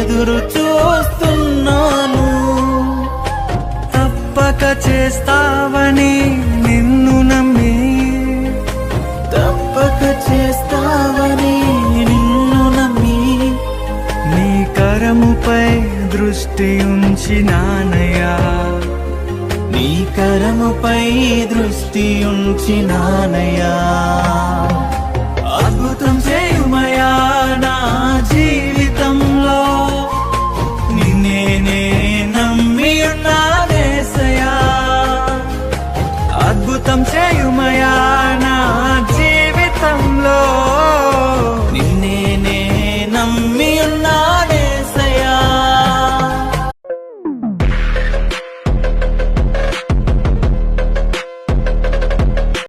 ఎదురు చూస్తున్నాను. తప్పక చేస్తావని నిన్ను నమ్మి, తప్పక చేస్తావని నిన్ను నమ్మి, నీ కరముపై దృష్టి ఉంచినానయ్యా, నీ కరముపై దృష్టి ఉంచినానయ్యా. అద్భుతం చేయుమయా నా జీవితంలో, నిన్నే నే నమ్మి ఉన్నానేసయ్యా. అద్భుతం చేయుమయా